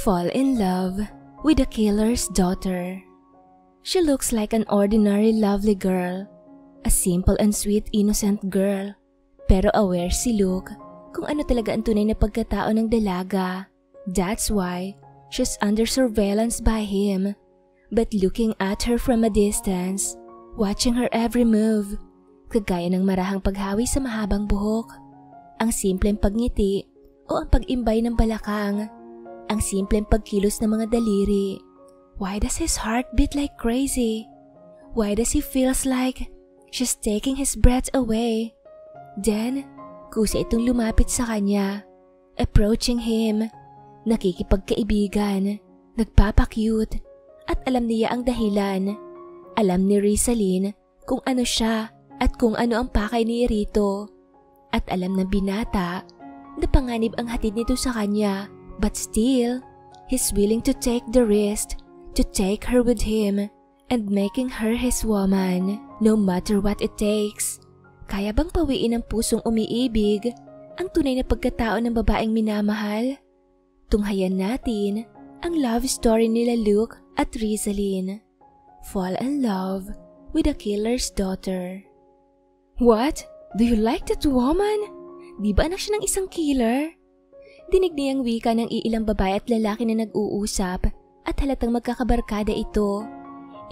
Fall in love with the killer's daughter. She looks like an ordinary lovely girl, a simple and sweet innocent girl. Pero aware si Luke kung ano talaga ang tunay na pagkatao ng dalaga. That's why she's under surveillance by him. But looking at her from a distance, watching her every move, kagaya ng marahang paghawi sa mahabang buhok, ang simpleng pagngiti o ang pag-imbay ng balakang, ang simpleng pagkilos ng mga daliri. Why does his heart beat like crazy? Why does he feels like she's taking his breath away? Then, kusa itong lumapit sa kanya, approaching him, nakikipagkaibigan, nagpapakyut, at alam niya ang dahilan. Alam ni Rizalin kung ano siya at kung ano ang pakay ni Rito. At alam ng binata na panganib ang hatid nito sa kanya, but still, he's willing to take the risk to take her with him and making her his woman, no matter what it takes. Kaya bang pawiin ng pusong umiibig ang tunay na pagkatao ng babaeng minamahal? Tunghayan natin ang love story nila Luke at Rizalin. Fall in love with the killer's daughter. What? Do you like that woman? Di ba anak siya ng isang killer? Dinig niyang wika ng iilang babae at lalaki na nag-uusap at halatang magkakabarkada ito.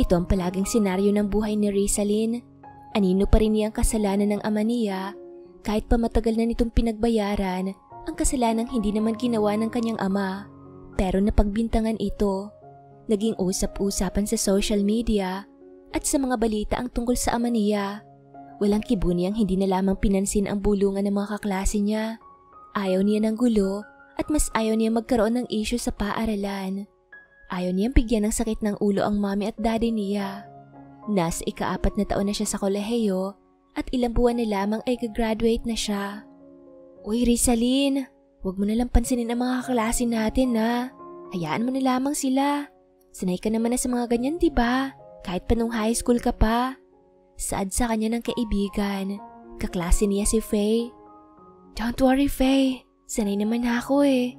Ito ang palaging senaryo ng buhay ni Rizalin. Anino pa rin niyang kasalanan ng ama niya kahit pa matagal na nitong pinagbayaran ang kasalanang hindi naman ginawa ng kanyang ama. Pero napagbintangan ito. Naging usap-usapan sa social media at sa mga balita ang tungkol sa ama niya. Walang kibuni ang hindi na lamang pinansin ang bulungan ng mga kaklase niya. Ayaw niya ng gulo at mas ayaw niya magkaroon ng issue sa paaralan. Ayaw niyang bigyan ng sakit ng ulo ang mommy at daddy niya. Nasa ika-4 na taon na siya sa kolehiyo at ilang buwan na lamang ay gagraduate na siya. Uy Rizalin, huwag mo nalang pansinin ang mga kaklase natin na. Hayaan mo na lamang sila. Sanay ka naman na sa mga ganyan, diba? Kahit pa nung high school ka pa. Saad sa kanya ng kaibigan. Kaklase niya si Faye. Don't worry, Faye. Sanay naman ako eh.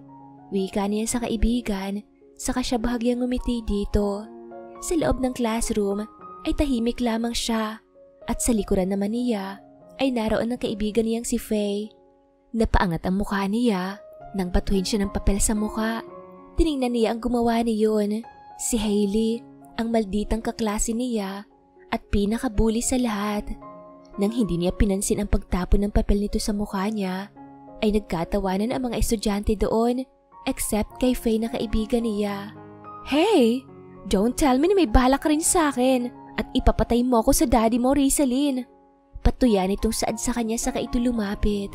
Wika niya sa kaibigan, saka siya bahagyang ngumiti dito. Sa loob ng classroom ay tahimik lamang siya at sa likuran naman niya ay naroon ng kaibigan niyang si Faye. Napaangat ang mukha niya nang batuhin siya ng papel sa mukha. Tiningnan niya ang gumawa niyon. Si Hailey, ang malditang kaklase niya at pinakabuli sa lahat. Nang hindi niya pinansin ang pagtapon ng papel nito sa mukha niya, ay nagkatawanan ang mga estudyante doon except kay Faye na kaibigan niya. Hey! Don't tell me na may balak ka rin sa akin at ipapatay mo ako sa daddy mo, Rizalin. Patuyan itong saad sa kanya saka ito lumapit.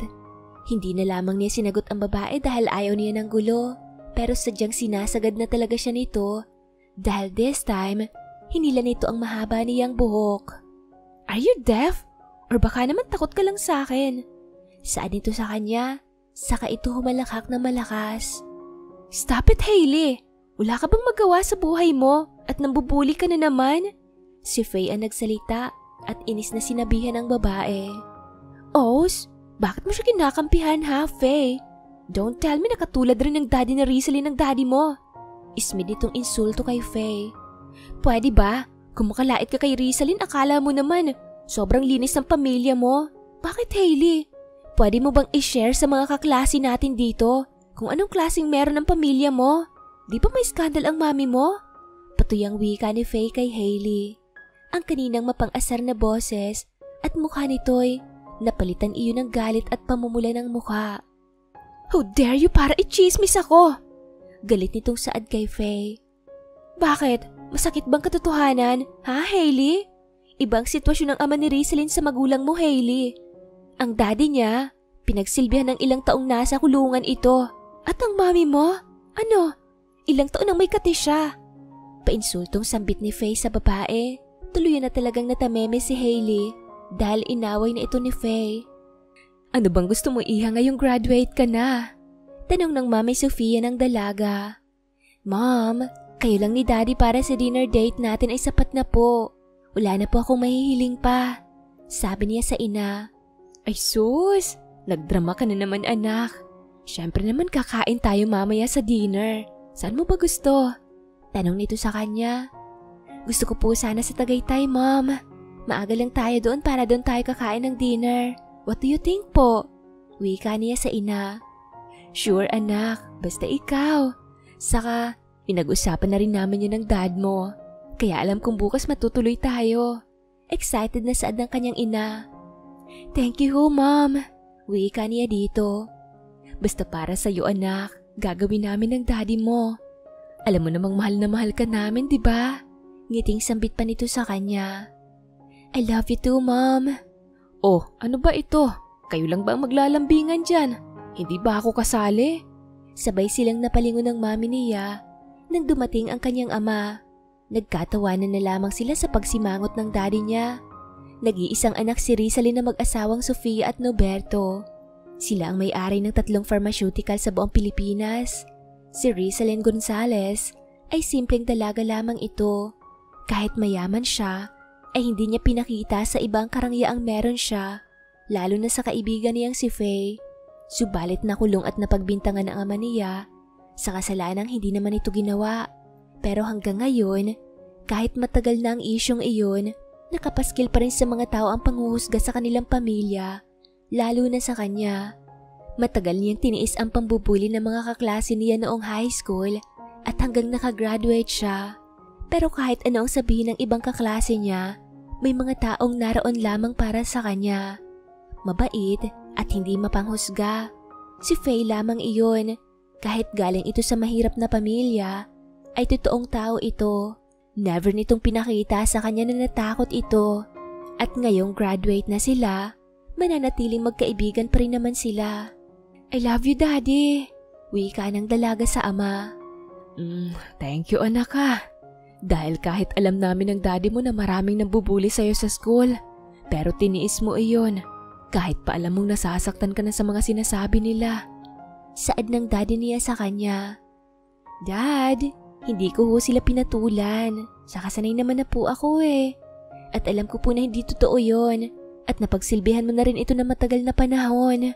Hindi na lamang niya sinagot ang babae dahil ayaw niya ng gulo, pero sadyang sinasagad na talaga siya nito. Dahil this time, hinila nito ang mahaba niyang buhok. Are you deaf? Or baka naman takot ka lang sa akin? Saan ito sa kanya? Saka ito humalakak na malakas. Stop it, Hailey! Wala ka bang magawa sa buhay mo at nambubuli ka na naman? Si Faye ang nagsalita at inis na sinabihan ng babae. Os, bakit mo siya kinakampihan ha, Faye? Don't tell me na katulad rin ng daddy na Rizalin ng daddy mo. Ismid itong insulto kay Faye. Pwede ba? Kung makalait ka kay Rizalin, akala mo naman sobrang linis ng pamilya mo. Bakit, Hailey? Pwede mo bang i-share sa mga kaklase natin dito kung anong klaseng meron ng pamilya mo? Di ba may skandal ang mami mo? Patuyang wika ni Faye kay Hailey. Ang kaninang mapang-asar na boses at mukha nito'y napalitan iyon ng galit at pamumula ng mukha. How dare you para i-chismis ako? Galit nitong saad kay Faye. Bakit? Masakit bang katotohanan? Ha, Hailey? Ibang sitwasyon ng ama ni Rizalin sa magulang mo, Hailey. Ang daddy niya, pinagsilbihan ng ilang taong nasa kulungan ito. At ang mami mo? Ano? Ilang taon nang may kati siya. Painsultong sambit ni Faye sa babae. Tuluyan na talagang natameme si Hailey dahil inaway na ito ni Faye. Ano bang gusto mo iha ngayong graduate ka na? Tanong ng Mami Sofia ng dalaga. Mom, kayo lang ni Daddy para sa dinner date natin ay sapat na po. Wala na po akong mahihiling pa. Sabi niya sa ina. Ay sus, nagdrama ka na naman anak. Siyempre naman kakain tayo mamaya sa dinner. Saan mo ba gusto? Tanong nito sa kanya. Gusto ko po sana sa Tagaytay, Mom. Maaga lang tayo doon para doon tayo kakain ng dinner. What do you think po? Wika niya sa ina. Sure anak, basta ikaw. Saka, pinag-usapan na rin namin yun ng dad mo. Kaya alam kong bukas matutuloy tayo. Excited na saad ng kanyang ina. Thank you ho, Mom. Wika niya dito. Basta para sa'yo anak, gagawin namin ng daddy mo. Alam mo namang mahal na mahal ka namin, di ba? Ngiting sambit pa nito sa kanya. I love you too, Mom. Oh, ano ba ito? Kayo lang ba ang maglalambingan dyan? Hindi ba ako kasali? Sabay silang napalingon ng mami niya nang dumating ang kanyang ama. Nagkatawanan na lamang sila sa pagsimangot ng daddy niya. Nag-iisang anak si Rizalyn na mag-asawang Sofia at Noberto. Sila ang may-ari ng 3 pharmaceutical sa buong Pilipinas. Si Rizalyn Gonzalez ay simpleng dalaga lamang ito. Kahit mayaman siya, ay hindi niya pinakita sa ibang karangyaang meron siya, lalo na sa kaibigan niyang si Faye. Subalit nakulong at napagbintangan ng ama niya sa kasalanang hindi naman ito ginawa. Pero hanggang ngayon, kahit matagal na ang isyong iyon, nakapaskil pa rin sa mga tao ang panghuhusga sa kanilang pamilya, lalo na sa kanya. Matagal niyang tiniis ang pambubuli ng mga kaklase niya noong high school at hanggang nakagraduate siya. Pero kahit ano ang sabihin ng ibang kaklase niya, may mga taong naroon lamang para sa kanya. Mabait at hindi mapanghusga. Si Faye lamang iyon. Kahit galing ito sa mahirap na pamilya, ay totoong tao ito. Never nitong pinakita sa kanya na natakot ito. At ngayong graduate na sila, mananatiling magkaibigan pa rin naman sila. I love you, Daddy. Wika ng dalaga sa ama. Thank you, anak ha. Dahil kahit alam namin ng daddy mo na maraming nambubuli sa'yo sa school, pero tiniis mo iyon. Kahit pa alam mong nasasaktan ka na sa mga sinasabi nila. Saad ng daddy niya sa kanya. Dad, hindi ko ho sila pinatulan. Saka sanay naman na po ako eh. At alam ko po na hindi totoo yon. At napagsilbihan mo na rin ito na matagal na panahon.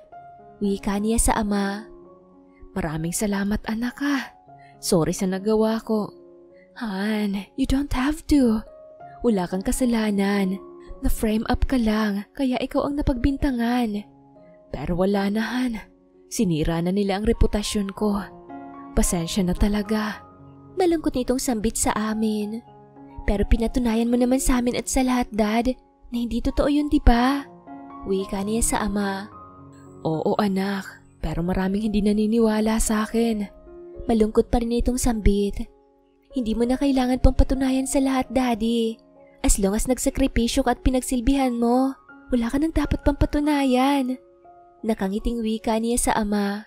Wika niya sa ama. Maraming salamat anak ha. Sorry sa nagawa ko. Han, you don't have to. Wala kang kasalanan. Na-frame up ka lang, kaya ikaw ang napagbintangan. Pero wala na, Han. Sinira na nila ang reputasyon ko. Pasensya na talaga. Malungkot nitong sambit sa amin. Pero pinatunayan mo naman sa amin at sa lahat, Dad, na hindi totoo yun, di ba? Wika niya sa ama. Oo, anak. Pero maraming hindi naniniwala sa akin. Malungkot pa rin itong sambit. Hindi mo na kailangan pang patunayan sa lahat, Daddy. As long as nagsakripisyo ka at pinagsilbihan mo, wala ka nang dapat pang patunayan. Nakangiting wika niya sa ama.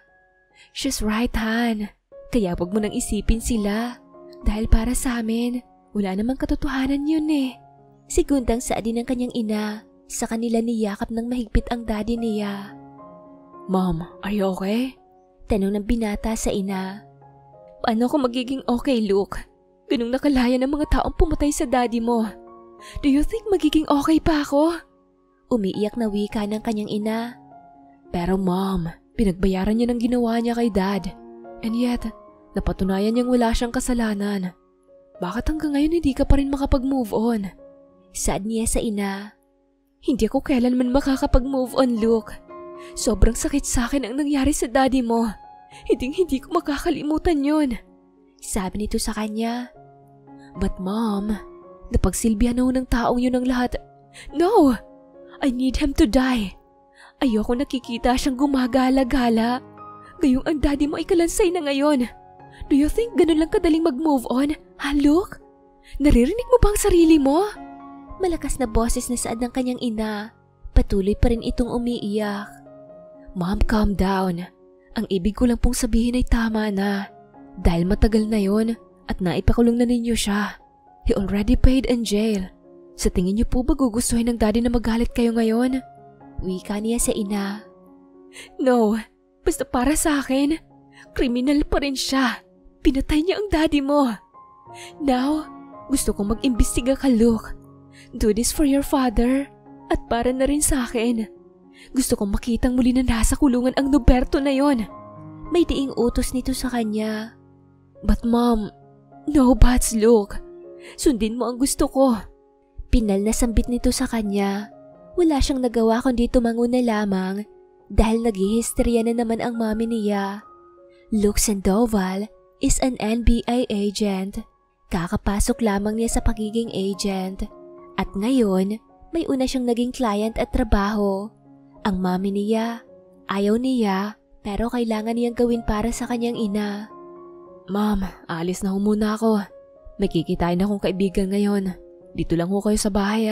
She's right, Han. Kaya wag mo nang isipin sila. Dahil para sa amin, wala namang katotohanan yun eh. Sigundang saadin ng kanyang ina, sa kanila niyakap ng mahigpit ang daddy niya. Mom, are you okay? Tanong ng binata sa ina. Paano ko magiging okay, Luke? Ganung nakalaya ng mga taong pumatay sa daddy mo. Do you think magiging okay pa ako? Umiiyak na wika ng kanyang ina. Pero Mom, pinagbayaran niya ng ginawa niya kay Dad. And yet, napatunayan niyang wala siyang kasalanan. Bakit hanggang ngayon hindi ka pa rin makapag-move on? Saad niya sa ina. Hindi ako kailanman makakapag-move on, Luke. Sobrang sakit sa akin ang nangyari sa daddy mo. Hindi ko makakalimutan yun. Sabi nito sa kanya. But Mom, napagsilbihan na ho ng taong yun ang lahat. No! I need him to die. Ayoko nakikita siyang gumagala-gala. Gayong ang daddy mo ay kalansay na ngayon. Do you think ganun lang kadaling mag-move on? Ha, Luke? Naririnig mo ba ang sarili mo? Malakas na boses na saad ng kanyang ina. Patuloy pa rin itong umiiyak. Mom, calm down. Ang ibig ko lang pong sabihin ay tama na. Dahil matagal na yon at naipakulong na ninyo siya. He already paid in jail. Sa tingin niyo po ba gugustuhin ng daddy na magalit kayo ngayon? Wika niya sa ina. No, basta para sa akin, kriminal pa rin siya. Pinatay niya ang daddy mo. Now, gusto kong mag-imbestiga ka, Luke. Do this for your father at para na rin sa akin. Gusto kong makitang muli na nasa kulungan ang Noberto na yon. May diing utos nito sa kanya. But mom, no buts, Luke. Sundin mo ang gusto ko. Pinal na sambit nito sa kanya. Wala siyang nagawa kundi tumango na lamang dahil naghihisterya na naman ang mami niya. Luke Sandoval is an NBI agent. Kakapasok lamang niya sa pagiging agent. At ngayon, may una siyang naging client at trabaho. Ang mami niya, ayaw niya, pero kailangan niyang gawin para sa kanyang ina. Ma'am, alis na ho muna ako. May kikitain akong kaibigan ngayon. Dito lang ho kayo sa bahay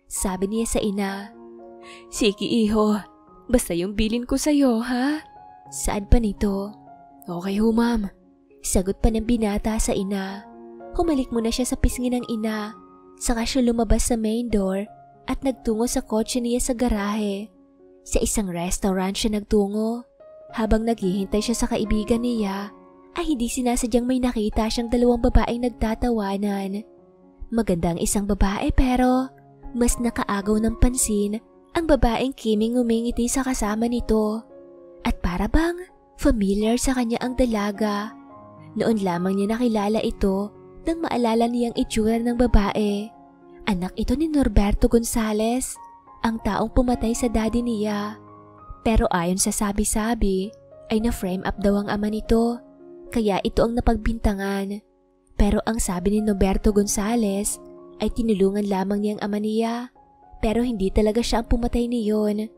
Sabi niya sa ina. Sige iho, basta yung bilin ko sa'yo ha? Saan pa nito? Okay ho ma'am. Sagot pa ng binata sa ina. Humalik muna siya sa pisngi ng ina. Saka siya lumabas sa main door at nagtungo sa kotse niya sa garahe. Sa isang restaurant siya nagtungo. Habang naghihintay siya sa kaibigan niya, ay hindi sinasadyang may nakita siyang dalawang babaeng nagtatawanan. Maganda ang isang babae pero mas nakaagaw ng pansin ang babaeng kiming ngumingiti sa kasama nito. At para bang familiar sa kanya ang dalaga. Noon lamang niya nakilala ito nang maalala niyang itsura ng babae. Anak ito ni Norberto Gonzales, ang taong pumatay sa daddy niya. Pero ayon sa sabi-sabi ay na-frame up daw ang ama nito, kaya ito ang napagbintangan. Pero ang sabi ni Norberto Gonzales ay tinulungan lamang niya ang ama niya, pero hindi talaga siya ang pumatay niyon.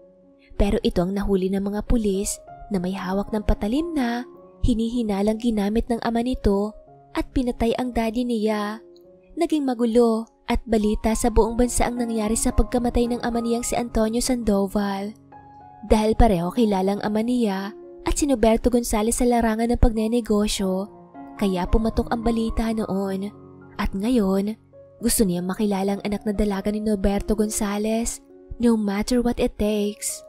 Pero ito ang nahuli ng mga pulis na may hawak ng patalim na hinihinalang ginamit ng ama nito at pinatay ang daddy niya. Naging magulo at balita sa buong bansa ang nangyari sa pagkamatay ng ama niyang si Antonio Sandoval. Dahil pareho kilalang ama niya at si Norberto Gonzales sa larangan ng pagnenegosyo, kaya pumatok ang balita noon. At ngayon, gusto niyang makilala ang anak na dalaga ni Norberto Gonzales no matter what it takes.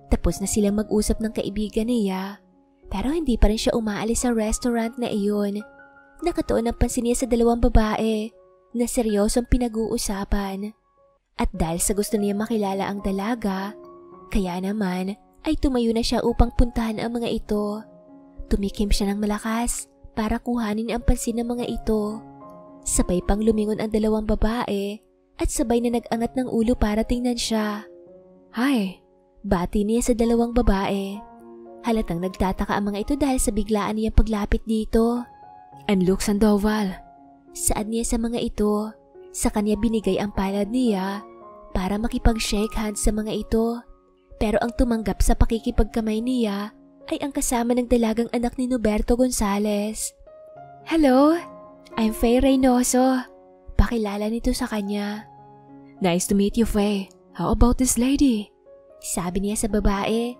Tapos na silang mag-usap ng kaibigan niya, pero hindi pa rin siya umaalis sa restaurant na iyon. Nakatuon ang pansin niya sa dalawang babae na seryosong pinag-uusapan. At dahil sa gusto niya makilala ang dalaga, kaya naman ay tumayo na siya upang puntahan ang mga ito. Tumikim siya ng malakas para kuhanin ang pansin ng mga ito. Sabay pang lumingon ang dalawang babae at sabay na nag-angat ng ulo para tingnan siya. Hi! Bati niya sa dalawang babae. Halatang nagtataka ang mga ito dahil sa biglaan niyang paglapit dito. I'm Luke Sandoval. Saad niya sa mga ito. Sa kanya binigay ang palad niya para makipag-shake hands sa mga ito. Pero ang tumanggap sa pakikipagkamay niya ay ang kasama ng dalagang anak ni Norberto Gonzales. Hello, I'm Faye Reynoso. Pakilala nito sa kanya. Nice to meet you, Faye. How about this lady? Sabi niya sa babae.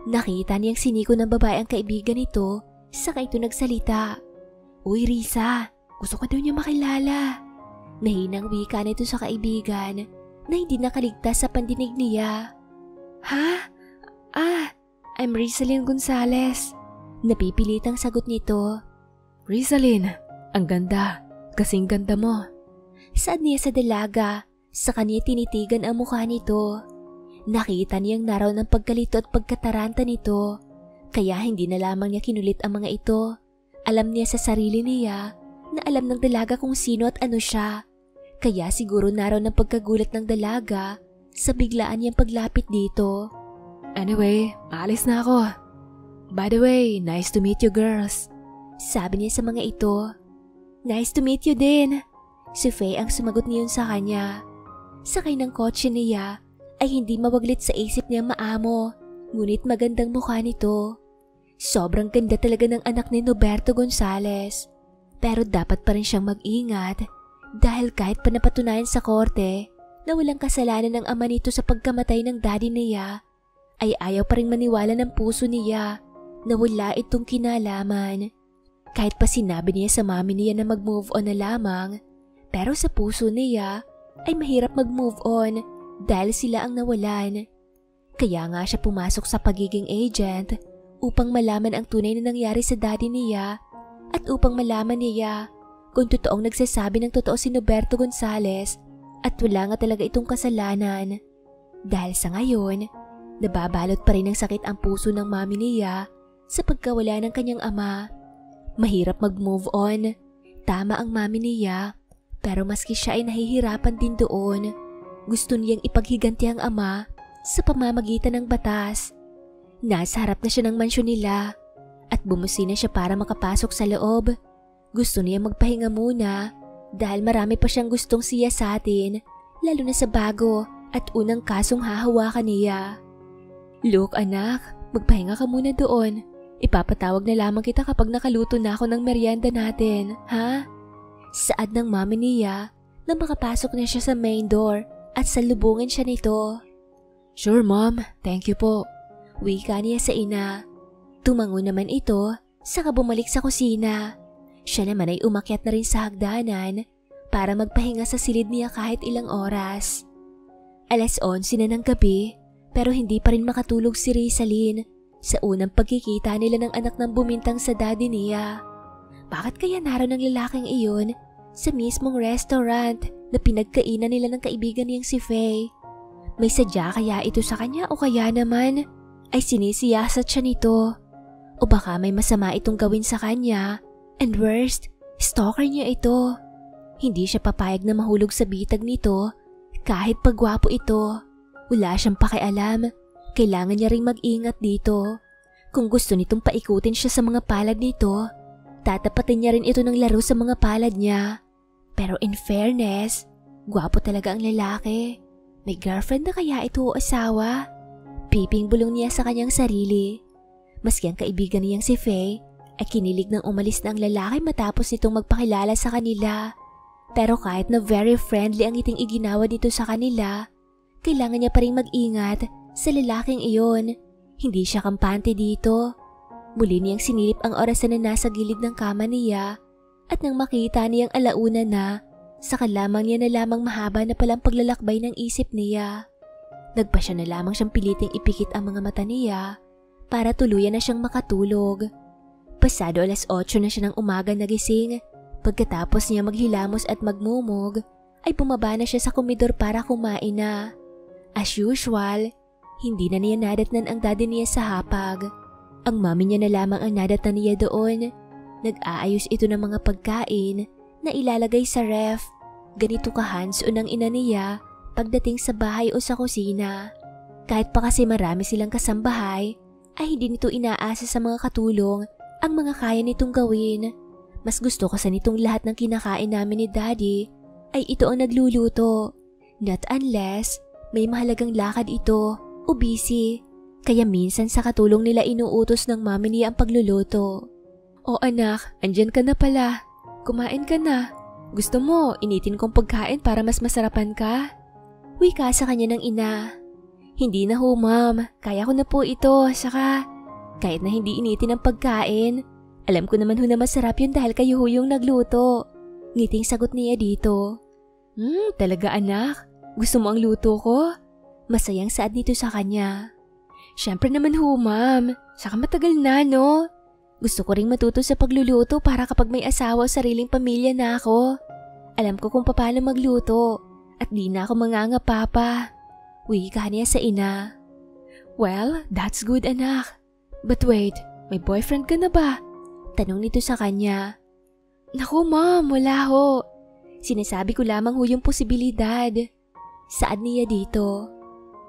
Nakita niyang siniko ng babae ang kaibigan nito, saka ito nagsalita. Uy Risa, gusto ka daw niya makilala. Nahinang wika nito sa kaibigan na hindi nakaligtas sa pandinig niya. Ha? I'm Rizalyn Gonzales. Napipilitang sagot nito. Rizalyn, ang ganda. Kasing ganda mo. Saad niya sa dalaga, sa kanya tinitigan ang mukha nito. Nakita niyang naraw ng pagkalito at pagkataranta nito, kaya hindi na lamang niya kinulit ang mga ito. Alam niya sa sarili niya na alam ng dalaga kung sino at ano siya, kaya siguro naraw ng pagkagulat ng dalaga sa biglaan niyang paglapit dito. Anyway, aalis na ako. By the way, nice to meet you girls. Sabi niya sa mga ito. Nice to meet you din. Si Faye ang sumagot niyon sa kanya. Sakay ng kotse niya ay hindi mawaglit sa isip niya maamo, ngunit magandang mukha nito. Sobrang ganda talaga ng anak ni Norberto Gonzales. Pero dapat pa rin siyang mag-ingat dahil kahit pa napatunayan sa korte na walang kasalanan ng ama nito sa pagkamatay ng daddy niya, ay ayaw pa rin maniwala ng puso niya na wala itong kinalaman. Kahit pa sinabi niya sa mami niya na mag-move on na lamang, pero sa puso niya ay mahirap mag-move on dahil sila ang nawalan. Kaya nga siya pumasok sa pagiging agent upang malaman ang tunay na nangyari sa daddy niya at upang malaman niya kung totoong nagsasabi ng totoo si Norberto Gonzales at wala nga talaga itong kasalanan. Dahil sa ngayon, nababalot pa rin ng sakit ang puso ng mami niya sa pagkawala ng kanyang ama. Mahirap mag-move on. Tama ang mami niya, pero maski siya ay nahihirapan din doon. Gusto niyang ipaghiganti ang ama sa pamamagitan ng batas. Nasa harap na siya ng mansyon nila at bumusina siya para makapasok sa loob. Gusto niya magpahinga muna dahil marami pa siyang gustong siyasatin, lalo na sa bago at unang kasong hahawakan niya. Look anak, magpahinga ka muna doon. Ipapatawag na lamang kita kapag nakaluto na ako ng merienda natin, ha? Saad ng mami niya na makapasok na siya sa main door at salubungin siya nito. Sure mom, thank you po. Wika niya sa ina. Tumango naman ito saka bumalik sa kusina. Siya naman ay umakyat na rin sa hagdanan para magpahinga sa silid niya kahit ilang oras. 11:00 na ng gabi pero hindi pa rin makatulog si Rizalyn sa unang pagkikita nila ng anak ng bumintang sa daddy niya. Bakit kaya naroon ang lalaking iyon sa mismong restaurant na pinagkainan nila ng kaibigan niyang si Faye? May sadya kaya ito sa kanya o kaya naman ay sinisiyasat siya nito? O baka may masama itong gawin sa kanya? And worst, stalker niya ito. Hindi siya papayag na mahulog sa bitag nito kahit pagwapo ito. Wala siyang pakialam. Kailangan niya ring mag-ingat dito. Kung gusto nitong paikutin siya sa mga palad nito, tatapatin niya rin ito ng laro sa mga palad niya. Pero in fairness, gwapo talaga ang lalaki. May girlfriend na kaya ito o asawa? Piping bulong niya sa kanyang sarili. Maski ang kaibigan niyang si Faye ay kinilig nang umalis na ang lalaki matapos nitong magpakilala sa kanila. Pero kahit na very friendly ang ngiting iginawa dito sa kanila, kailangan niya pa rin mag-ingat sa lalaking iyon. Hindi siya kampante dito. Muli niyang sinilip ang orasan na nasa gilid ng kama niya at nang makita niyang alauna na, saka lamang niya na lamang mahaba na palang paglalakbay ng isip niya. Nagpasya na lamang siyang piliting ipikit ang mga mata niya para tuluyan na siyang makatulog. Pasado 8:00 na siya ng umaga nagising. Pagkatapos niya maghilamos at magmumog, ay bumaba na siya sa komedor para kumain na. As usual, hindi na niya nadatnan ang daddy niya sa hapag. Ang mami niya na lamang ang nadatnan niya doon. Nag-aayos ito ng mga pagkain na ilalagay sa ref. Ganito ka-hands-on ang ina niya pagdating sa bahay o sa kusina. Kahit pa kasi marami silang kasambahay, ay hindi nito inaasa sa mga katulong ang mga kaya nitong gawin. Mas gusto kasi nitong lahat ng kinakain namin ni daddy ay ito ang nagluluto. Not unless may mahalagang lakad ito o busy, kaya minsan sa katulong nila inuutos ng mami niya ang pagluluto. O anak, andyan ka na pala. Kumain ka na. Gusto mo, initin kong pagkain para mas masarapan ka? Wika sa kanya ng ina. Hindi na ho ma'am, kaya ko na po ito, saka kahit na hindi initin ang pagkain, alam ko naman ho na masarap yun dahil kayo ho yung nagluto. Ngiting sagot niya dito. Talaga anak? Gusto mo ang luto ko? Masayang saad nito sa kanya. Siyempre naman ho ma'am, saka matagal na no? Gusto ko ring matuto sa pagluluto para kapag may asawa o sariling pamilya na ako. Alam ko kung paano magluto at di na ako mangangapa pa. Wika niya sa ina. Well, that's good anak. But wait, may boyfriend ka na ba? Tanong nito sa kanya. Naku ma'am, wala ho. Sinasabi ko lamang ho yung posibilidad. Saad niya dito.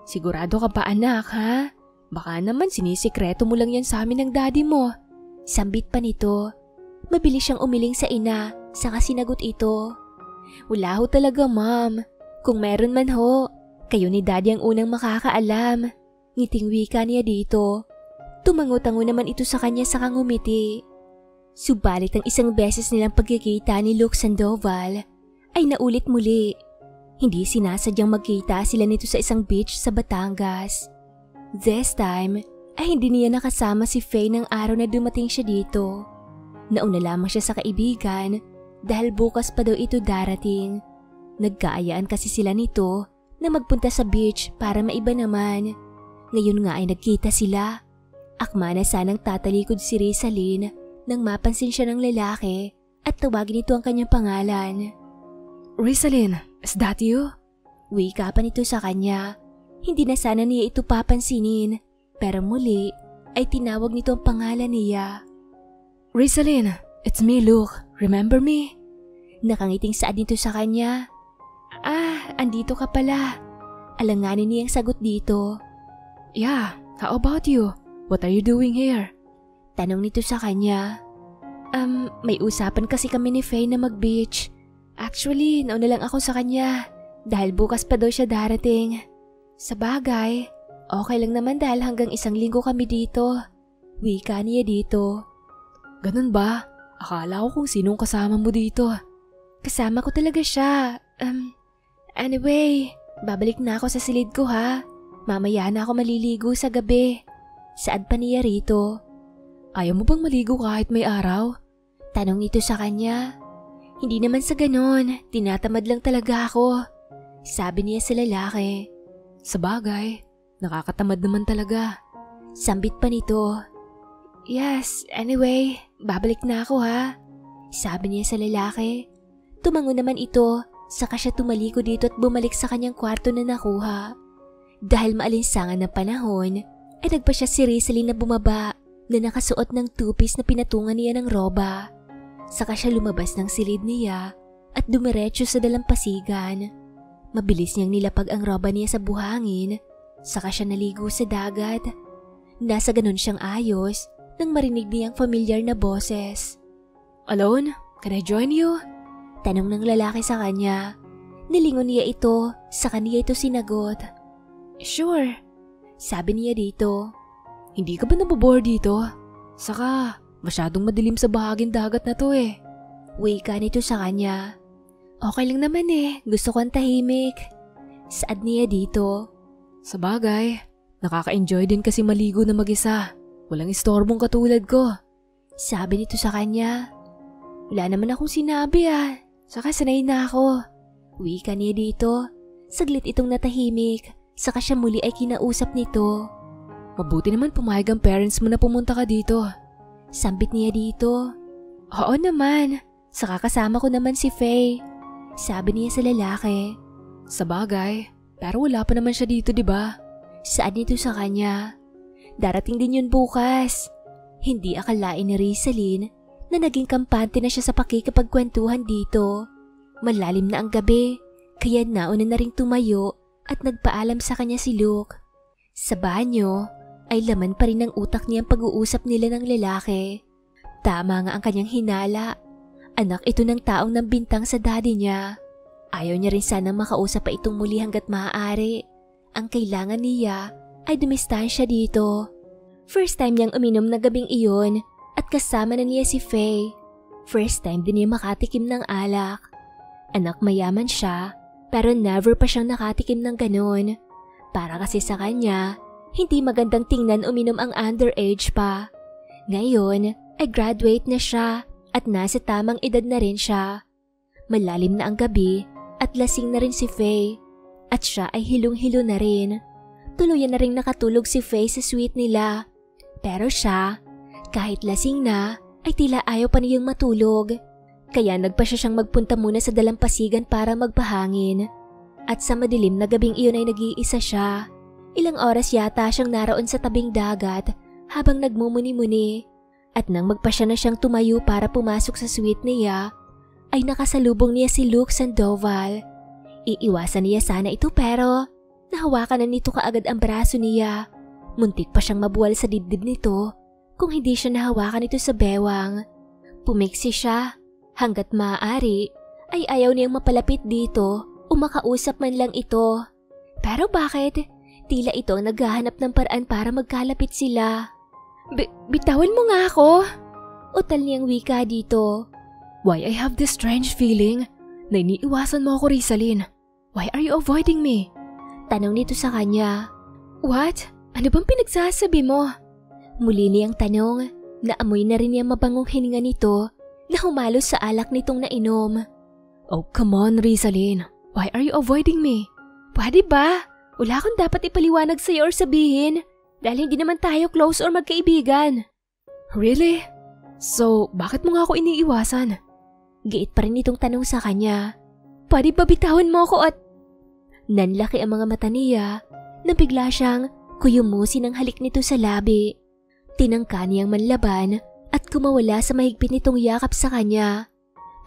Sigurado ka ba anak ha? Baka naman sinisikreto mo lang yan sa amin ng daddy mo. Sambit pa nito. Mabilis siyang umiling sa ina, saka sinagot ito. Wala ho talaga ma'am. Kung meron man ho, kayo ni daddy ang unang makakaalam. Ngiting wika niya dito. Tumango-tango naman ito sa kanya saka ngumiti. Subalit ang isang beses nilang pagkikita ni Luke Sandoval ay naulit muli. Hindi sinasadyang magkita sila nito sa isang beach sa Batangas. This time ay hindi niya nakasama si Faye ng araw na dumating siya dito. Nauna lamang siya sa kaibigan dahil bukas pa daw ito darating. Nagkaayaan kasi sila nito na magpunta sa beach para maiba naman. Ngayon nga ay nagkita sila. Akma na sanang tatalikod si Rizalyn nang mapansin siya ng lalaki at tawagin ito ang kanyang pangalan. Rizalyn, is that you? Wika pa nito sa kanya. Hindi na sana niya ito papansinin, pero muli ay tinawag nito ang pangalan niya. Rizalyn, It's me, Luke. Remember me? Nakangiting saad nito sa kanya. Andito ka pala. Alanganin niyang sagot dito. Yeah, how about you? What are you doing here? Tanong nito sa kanya. May usapan kasi kami ni Faye na mag-beach. Actually, nauna lang ako sa kanya dahil bukas pa daw siya darating. Sa bagay, okay lang naman dahil hanggang 1 linggo kami dito. Wika niya dito. Ganun ba? Akala ko kung sinong kasama mo dito. Kasama ko talaga siya. Anyway, babalik na ako sa silid ko ha. Mamaya na ako maliligo sa gabi. Saad pa niya rito. Ayaw mo bang maligo kahit may araw? Tanong nito sa kanya. Hindi naman sa ganon, tinatamad lang talaga ako. Sabi niya sa lalaki. Sa bagay, nakakatamad naman talaga. Sambit pa nito. Yes, anyway, babalik na ako ha. Sabi niya sa lalaki. Tumango naman ito, saka siya tumaliko dito at bumalik sa kanyang kwarto na nakuha. Dahil maalinsangan ng panahon, ay nagpa siya si Rizalyn na bumaba na nakasuot ng two-piece na pinatungan niya ng roba. Saka siya lumabas ng silid niya at dumiretso sa dalampasigan. Mabilis niyang nilapag ang roba niya sa buhangin, saka siya naligo sa dagat. Nasa ganon siyang ayos nang marinig niyang familiar na boses. Alone? Can I join you? Tanong ng lalaki sa kanya. Nilingon niya ito, sa kanya ito sinagot. Sure, sabi niya dito. Hindi ka ba nabobore dito? Saka, masyadong madilim sa bahaging dagat na to eh. Wika nito sa kanya. Okay lang naman eh, gusto ko ang tahimik. Saad niya dito. Sa bagay, nakaka-enjoy din kasi maligo na mag-isa. Walang istorbong katulad ko. Sabi nito sa kanya. Wala naman akong sinabi Saka sanay na ako. Wika niya dito. Saglit itong natahimik. Saka siya muli ay kinausap nito. Mabuti naman pumayag ang parents mo na pumunta ka dito. Sambit niya dito. Oo naman. Saka kasama ko naman si Faye. Sabi niya sa lalaki. Sa bagay, pero wala pa naman siya dito, di ba? Saad nito sa kanya. Darating din yun bukas. Hindi akalain ni Rizalyn na naging kampante na siya sa pakikipagkwentuhan dito. Malalim na ang gabi, kaya nauna na ring tumayo at nagpaalam sa kanya si Luke. Sa banyo ay laman pa rin ng utak niya ang pag-uusap nila ng lalaki. Tama nga ang kanyang hinala. Anak ito ng taong nambintang sa daddy niya. Ayaw niya rin sanang makausap pa itong muli hanggat maaari. Ang kailangan niya ay dumistansya dito. First time niyang uminom na gabing iyon at kasama na niya si Faye. First time din niya makatikim ng alak. Anak mayaman siya pero never pa siyang nakatikim ng ganon. Para kasi sa kanya, hindi magandang tingnan uminom ang underage pa. Ngayon ay graduate na siya at nasa tamang edad na rin siya. Malalim na ang gabi at lasing na rin si Faye. At siya ay hilong-hilo na rin. Tuluyan na rin nakatulog si Faye sa suite nila. Pero siya, kahit lasing na, ay tila ayaw pa niyang matulog. Kaya nagpa siyang magpunta muna sa dalampasigan para magpahangin. At sa madilim na gabing iyon ay nag-iisa siya. Ilang oras yata siyang naroon sa tabing dagat habang nagmumuni-muni. At nang magpasya na siyang tumayo para pumasok sa suite niya, ay nakasalubong niya si Luke Sandoval. Iiwasan niya sana ito pero nahawakan na nito kaagad ang braso niya. Muntik pa siyang mabuwal sa dibdib nito kung hindi siya nahawakan ito sa bewang. Pumiksi siya. Hanggat maaari ay ayaw niyang mapalapit dito o makausap man lang ito. Pero bakit? Tila ito ang naghahanap ng paraan para magkalapit sila. Bitawan mo nga ako! Utal niyang wika dito. Why I have this strange feeling na iniiwasan mo ako, Rizalyn. Why are you avoiding me? Tanong nito sa kanya. What? Ano bang pinagsasabi mo? Muli niyang tanong. Naamoy na rin niya mabangong hininga nito na humalos sa alak nitong nainom. Oh, come on, Rizalyn. Why are you avoiding me? Pwede ba? Wala akong dapat ipaliwanag sa'yo or sabihin dahil hindi naman tayo close or magkaibigan. Really? So, bakit mo nga ako iniiwasan? Giit pa rin itong tanong sa kanya. Pwede ba bitawan mo ako at... Nanlaki ang mga mata niya na bigla siyang kuyumusin ang halik nito sa labi. Tinangka niyang manlaban at kumawala sa mahigpit nitong yakap sa kanya.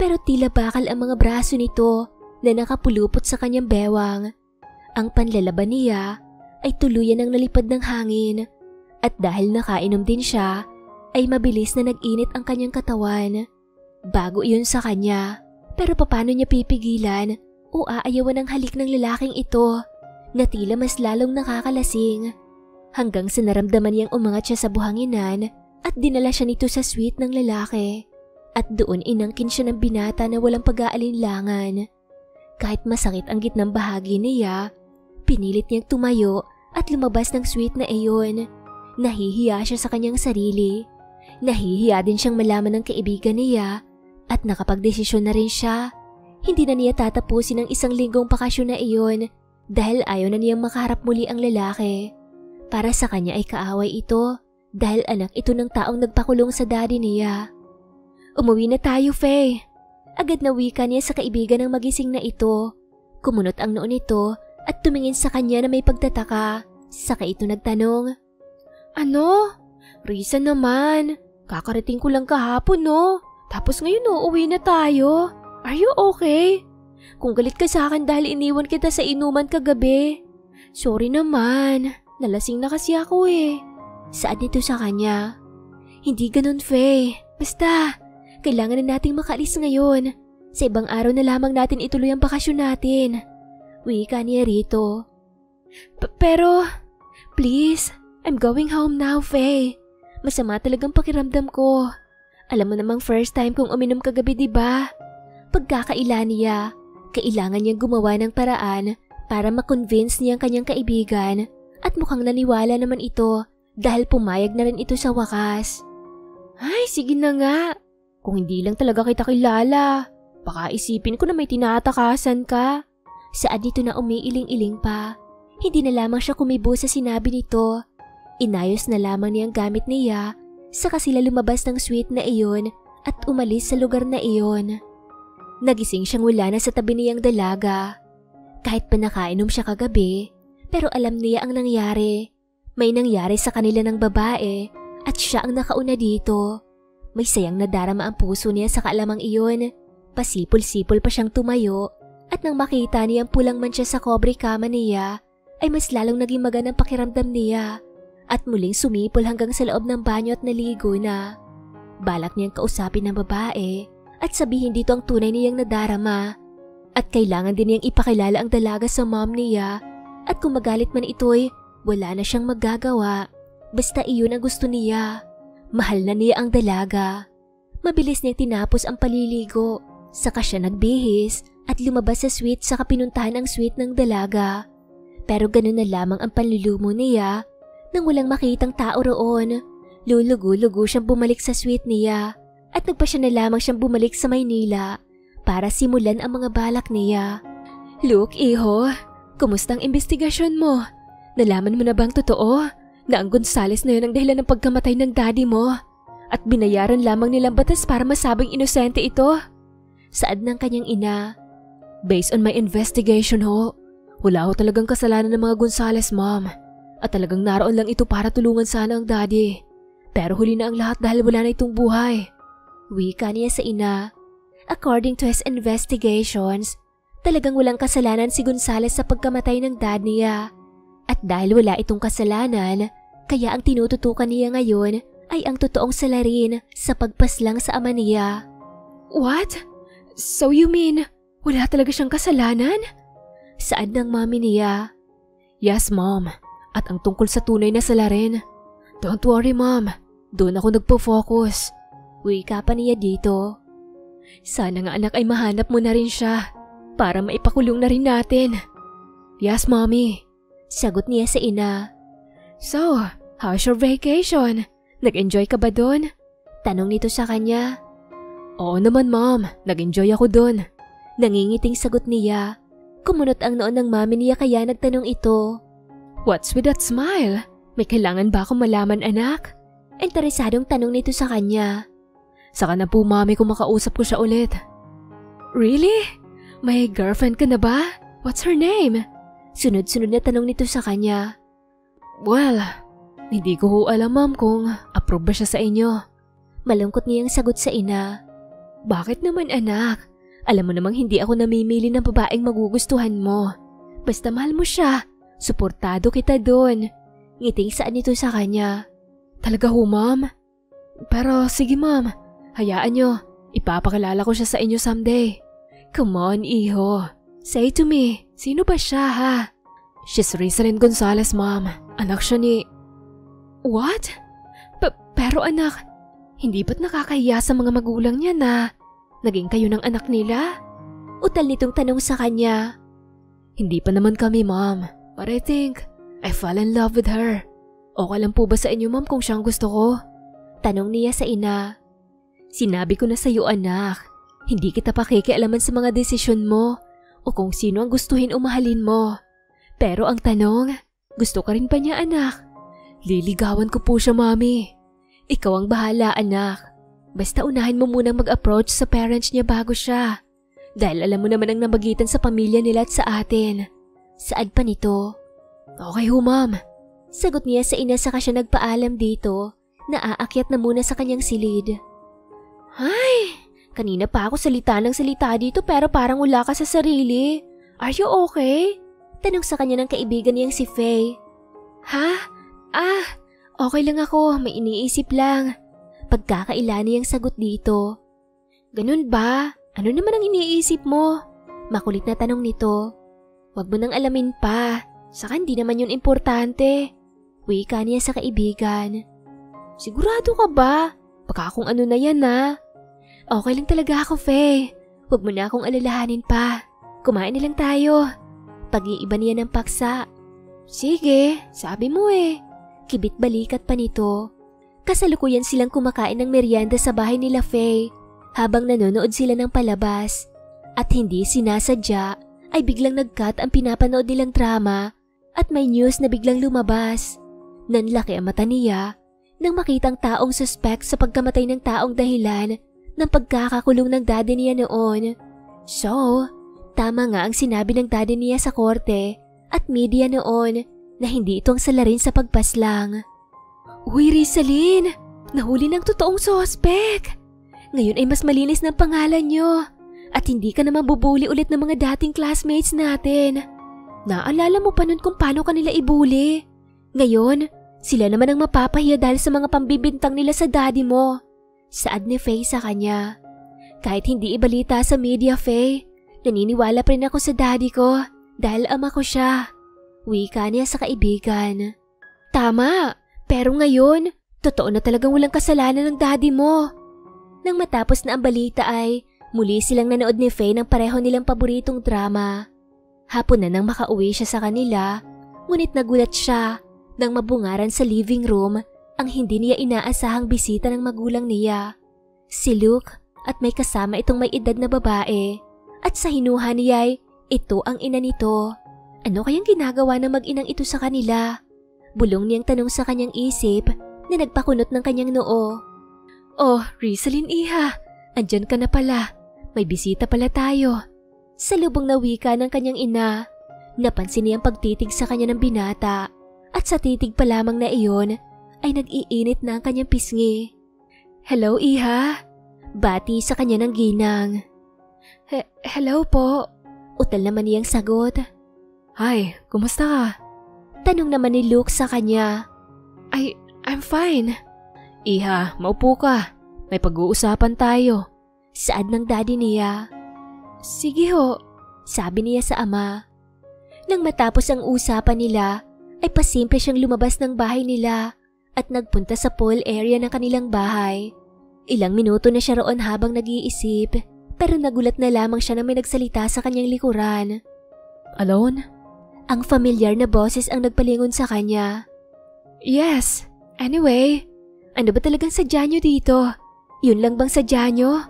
Pero tila bakal ang mga braso nito na nakapulupot sa kanyang bewang. Ang panlalaban niya ay tuluyan ng nalipad ng hangin at dahil nakainom din siya ay mabilis na nag-init ang kanyang katawan. Bago iyon sa kanya, pero paano niya pipigilan o aayawan ang halik ng lalaking ito na tila mas lalong nakakalasing hanggang sa naramdaman niyang umangat siya sa buhanginan at dinala siya nito sa suite ng lalaki at doon inangkin siya ng binata na walang pag-aalinlangan. Kahit masakit ang gitnang bahagi niya, pinilit niyang tumayo at lumabas ng suite na iyon. Nahihiya siya sa kanyang sarili. Nahihiya din siyang malaman ng kaibigan niya at nakapagdesisyon na rin siya. Hindi na niya tatapusin ang 1 linggong bakasyon na iyon dahil ayaw na niyang makaharap muli ang lalaki. Para sa kanya ay kaaway ito dahil anak ito ng taong nagpakulong sa daddy niya. Umuwi na tayo, Faye. Agad na wika niya sa kaibigan ng magising na ito. Kumunot ang noo nito at tumingin sa kanya na may pagtataka. Saka ito nagtanong, "Ano? Risa naman. Kakarating ko lang kahapon, no? Tapos ngayon uuwi na tayo. Are you okay? Kung galit ka sa akin dahil iniwan kita sa inuman kagabi. Sorry naman. Nalasing na kasi ako eh." Saad nito sa kanya, "Hindi ganun, Faye. Basta, kailangan na nating makaalis ngayon. Sa ibang araw na lamang natin ituloy ang bakasyon natin." Wika niya rito. Pero, please, I'm going home now, Faye. Masama talagang pakiramdam ko. Alam mo namang first time kong uminom kagabi, diba? Pagkakaila niya, kailangan niyang gumawa ng paraan para makonvince niya ang kanyang kaibigan at mukhang naniwala naman ito dahil pumayag na rin ito sa wakas. Ay, sige na nga. Kung hindi lang talaga kita kilala, baka isipin ko na may tinatakasan ka. Saad nito na umiiling-iling pa. Hindi na lamang siya kumibo sa sinabi nito. Inayos na lamang niyang gamit niya, saka sila lumabas ng suite na iyon at umalis sa lugar na iyon. Nagising siyang wala na sa tabi niyang dalaga. Kahit pa nakainom siya kagabi, pero alam niya ang nangyari. May nangyari sa kanila ng babae at siya ang nakauna dito. May sayang nadarama ang puso niya sa kaalamang iyon. Pasipol-sipol pa siyang tumayo at nang makita niyang pulang mancha sa kobre kama niya ay mas lalong naging maganang pakiramdam niya at muling sumipol hanggang sa loob ng banyo at naligo na. Balak niyang kausapin ng babae at sabihin dito ang tunay niyang nadarama at kailangan din niyang ipakilala ang dalaga sa mom niya at kung magalit man ito'y wala na siyang magagawa. Basta iyon ang gusto niya. Mahal na niya ang dalaga. Mabilis niyang tinapos ang paliligo. Saka siya nagbihis at lumabas sa suite saka pinuntahan ang suite ng dalaga. Pero ganun na lamang ang panlulumo niya nang walang makitang tao roon. Lulugo-lugo siyang bumalik sa suite niya at nagpasya na lamang siyang bumalik sa Maynila para simulan ang mga balak niya. Look, iho, kumusta ang investigasyon mo? Nalaman mo na bang totoo na ang Gonzales na yun ang dahilan ng pagkamatay ng daddy mo at binayaran lamang nilang batas para masabing inosente ito? Saad ng kanyang ina. Based on my investigation ho, wala ho talagang kasalanan ng mga Gonzales, mom. At talagang naroon lang ito para tulungan sana ang daddy. Pero huli na ang lahat dahil wala na itong buhay. Wika niya sa ina. According to his investigations, talagang walang kasalanan si Gonzales sa pagkamatay ng dad niya. At dahil wala itong kasalanan, kaya ang tinututukan niya ngayon ay ang totoong salarin sa pagpaslang sa ama niya. What? So you mean, wala talaga siyang kasalanan? Saad ng mami niya. Yes, mom. At ang tungkol sa tunay na salarin. Don't worry, mom. Doon ako nagpo-focus. Wika pa niya dito. Sana nga anak ay mahanap mo na rin siya para maipakulong na rin natin. Yes, mommy. Sagot niya sa ina. So, how's your vacation? Nag-enjoy ka ba doon? Tanong nito sa kanya. Oo naman, mom. Nag-enjoy ako doon. Nangingiting sagot niya. Kumunot ang noon ng mami niya kaya nagtanong ito. What's with that smile? May kailangan ba akong malaman, anak? Interesadong tanong nito sa kanya. Saka na po, mami, kung makausap ko siya ulit. Really? May girlfriend ka na ba? What's her name? Sunod-sunod na tanong nito sa kanya. Well, hindi ko ho alam, ma'am, kung approve ba siya sa inyo. Malungkot niyang sagot sa ina. Bakit naman anak? Alam mo namang hindi ako namimili ng babaeng magugustuhan mo. Basta mahal mo siya, suportado kita doon. Ngiting saan nito sa kanya. Talaga ho, ma'am? Pero sige ma'am, hayaan nyo. Ipapakilala ko siya sa inyo someday. Come on, iho. Say to me, sino ba siya ha? She's Rizalyn Gonzalez, ma'am. Anak siya ni... What? Pero anak, hindi ba't nakakahiya sa mga magulang niya na naging kayo ng anak nila? Utal nitong tanong sa kanya. Hindi pa naman kami, ma'am. But I think I fell in love with her. Okay lang po ba sa inyo, ma'am, kung siyang gusto ko? Tanong niya sa ina. Sinabi ko na sa iyo, anak. Hindi kita pakikialaman sa mga desisyon mo o kung sino ang gustuhin o mahalin mo. Pero ang tanong, gusto ka rin ba niya, anak? Liligawan ko po siya, mami. Ikaw ang bahala, anak. Basta unahin mo munang mag-approach sa parents niya bago siya. Dahil alam mo naman ang namagitan sa pamilya nila at sa atin. Saad pa nito? Okay ho, ma'am. Sagot niya sa ina saka siya nagpaalam dito na aakyat na muna sa kanyang silid. Ay, kanina pa ako salita ng salita dito pero parang wala ka sa sarili. Are you okay? Tanong sa kanya ng kaibigan niyang si Faye. Ha? Okay lang ako, may iniisip lang. Pagkakaila niyang sagot dito. Ganun ba? Ano naman ang iniisip mo? Makulit na tanong nito. Wag mo nang alamin pa, saka hindi naman yun importante. Wika niya sa kaibigan. Sigurado ka ba? Baka kung ano na yan ha? Okay lang talaga ako, Faye. Wag mo na akong alalahanin pa. Kumain na lang tayo. Pag-iiba niya ng paksa. Sige, sabi mo eh. Kibit balikat pa nito. Kasalukuyan silang kumakain ng merienda sa bahay nila Faye habang nanonood sila ng palabas. At hindi sinasadya ay biglang nag-cut ang pinapanood nilang drama at may news na biglang lumabas. Nanlaki ang mata niya nang makitang taong suspect sa pagkamatay ng taong dahilan ng pagkakakulong ng daddy niya noon. So, tama nga ang sinabi ng daddy niya sa korte at media noon na hindi itong salarin sa pagpaslang. Uy, Rizalyn! Nahuli ng totoong suspect! Ngayon ay mas malinis ng pangalan nyo at hindi ka naman bubuli ulit ng mga dating classmates natin. Naalala mo pa nun kung paano kanila ibuli? Ngayon, sila naman ang mapapahiya dahil sa mga pambibintang nila sa daddy mo. Saad ni Faye sa kanya. Kahit hindi ibalita sa media, Faye, naniniwala pa rin ako sa daddy ko dahil ama ko siya. Wika niya sa kaibigan. Tama, pero ngayon, totoo na talagang walang kasalanan ng daddy mo. Nang matapos na ang balita ay muli silang nanood ni Faye ng pareho nilang paboritong drama. Hapon na nang makauwi siya sa kanila, ngunit nagulat siya nang mabungaran sa living room ang hindi niya inaasahang bisita ng magulang niya. Si Luke at may kasama itong may edad na babae at sa hinuha niya ay ito ang ina nito. Ano kayang ginagawa ng mag-inang ito sa kanila? Bulong niyang tanong sa kanyang isip na nagpakunot ng kanyang noo. Oh, Rizalyn iha, andyan ka na pala. May bisita pala tayo. Sa lubong na wika ng kanyang ina, napansin niyang pagtitig sa kanya ng binata at sa titig pa lamang na iyon ay nag-iinit na ang kanyang pisngi. Hello iha, bati sa kanya ng ginang. Hello po, utal naman niyang sagot. Hi, kumusta ka? Tanong naman ni Luke sa kanya. I'm fine. Iha, maupo ka. May pag-uusapan tayo. Saad ng daddy niya. Sige ho, sabi niya sa ama. Nang matapos ang usapan nila, ay pasimple siyang lumabas ng bahay nila at nagpunta sa pool area ng kanilang bahay. Ilang minuto na siya roon habang nag-iisip, pero nagulat na lamang siya na may nagsalita sa kanyang likuran. Alone? Ang familiar na boses ang nagpalingon sa kanya. Yes, anyway, ano ba talagang sadya nyo dito? Yun lang bang sadya nyo?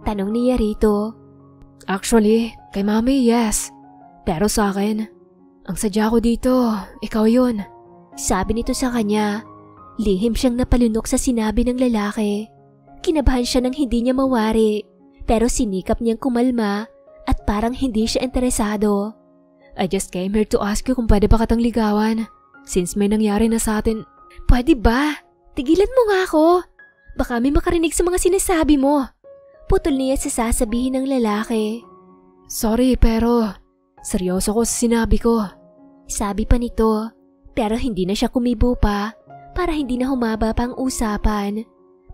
Tanong niya rito. Actually, kay mami, yes. Pero sa akin, ang sadya ko dito, ikaw yun. Sabi nito sa kanya. Lihim siyang napalunok sa sinabi ng lalaki. Kinabahan siya nang hindi niya mawari, pero sinikap niyang kumalma at parang hindi siya interesado. I just came here to ask you kung pwede ba katang ligawan. Since may nangyari na sa atin. Pwede ba? Tigilan mo nga ako. Baka may makarinig sa mga sinasabi mo. Putol niya sa sasabihin ng lalaki. Sorry pero seryoso ko sa sinabi ko. Sabi pa nito, pero hindi na siya kumibo pa para hindi na humaba pa ang usapan.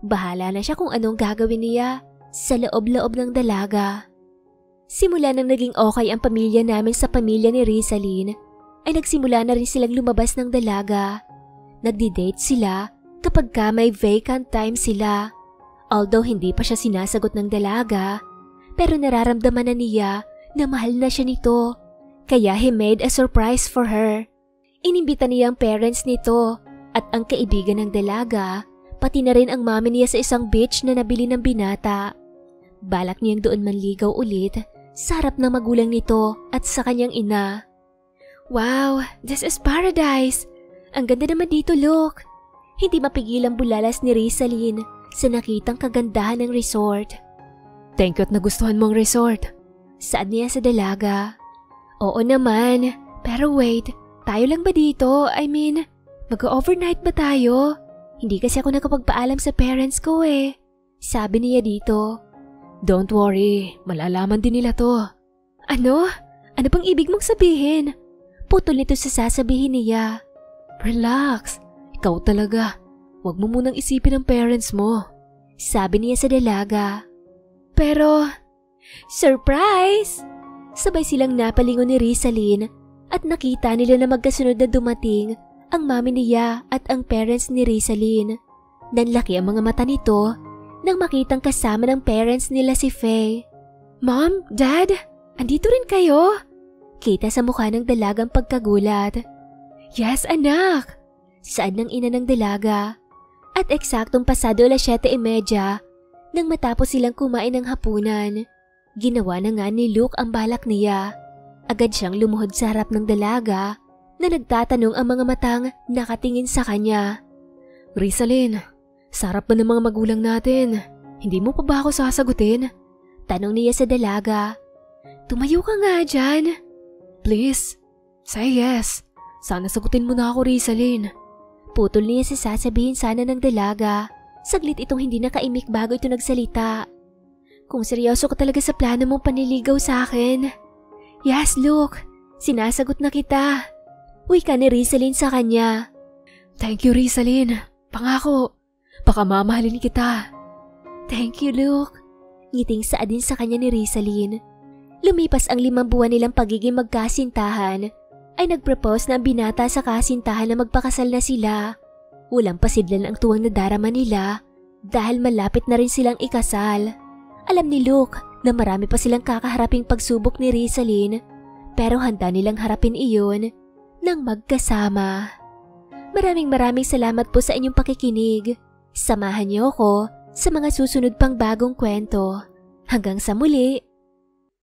Bahala na siya kung anong gagawin niya sa loob-loob ng dalaga. Simula nang naging okay ang pamilya namin sa pamilya ni Rizalyn, ay nagsimula na rin silang lumabas ng dalaga. Nagdi-date sila kapag ka may vacant time sila. Although hindi pa siya sinasagot ng dalaga, pero nararamdaman na niya na mahal na siya nito. Kaya he made a surprise for her. Inimbita niya ang parents nito at ang kaibigan ng dalaga, pati na rin ang mami niya sa isang beach na nabili ng binata. Balak niyang doon manligaw ulit sa harap ng magulang nito at sa kanyang ina. Wow, this is paradise! Ang ganda naman dito, look! Hindi mapigilang bulalas ni Rizalyn sa nakitang kagandahan ng resort. Thank you at nagustuhan mo ang resort. Saad niya sa dalaga. Oo naman, pero wait, tayo lang ba dito? I mean, mag-overnight ba tayo? Hindi kasi ako nakapagpaalam sa parents ko eh. Sabi niya dito. Don't worry, malalaman din nila to. Ano? Ano bang ibig mong sabihin? Putol nito sa sasabihin niya. Relax, ikaw talaga. Huwag mo munang isipin ang parents mo. Sabi niya sa dalaga. Pero, surprise! Sabay silang napalingon ni Rizalyn at nakita nila na magkasunod na dumating ang mami niya at ang parents ni Rizalyn. Nanlaki ang mga mata nito nang makitang kasama ng parents nila si Faye. Mom, Dad, andito rin kayo? Kita sa mukha ng dalagang pagkagulat. Yes, anak! Saad ng ina ng dalaga. At eksaktong pasado 7:30 nang matapos silang kumain ng hapunan. Ginawa na nga ni Luke ang balak niya. Agad siyang lumuhod sa harap ng dalaga na nagtatanong ang mga matang nakatingin sa kanya. Rizalyn, sarap ba ng mga magulang natin? Hindi mo pa ba ako sasagutin? Tanong niya sa dalaga. Tumayo ka nga dyan. Please, say yes. Sana sagutin mo na ako, Rizalyn. Putol niya sa sasabihin sana ng dalaga. Saglit itong hindi nakaimik bago ito nagsalita. Kung seryoso ka talaga sa plano mong panliligaw sa akin. Yes, Luke. Sinasagot na kita. Uy ka ni Rizalyn sa kanya. Thank you, Rizalyn. Pangako, baka mamahalin kita. Thank you, Luke. Ngiting saad din sa kanya ni Rizalyn. Lumipas ang 5 buwan nilang pagiging magkasintahan, ay nagpropose na ang binata sa kasintahan na magpakasal na sila. Walang pasidlan ang tuwang nadarama nila dahil malapit na rin silang ikasal. Alam ni Luke na marami pa silang kakaharaping pagsubok ni Rizalyn, pero handa nilang harapin iyon nang magkasama. Maraming salamat po sa inyong pakikinig. Samahan niyo ako sa mga susunod pang bagong kwento. Hanggang sa muli!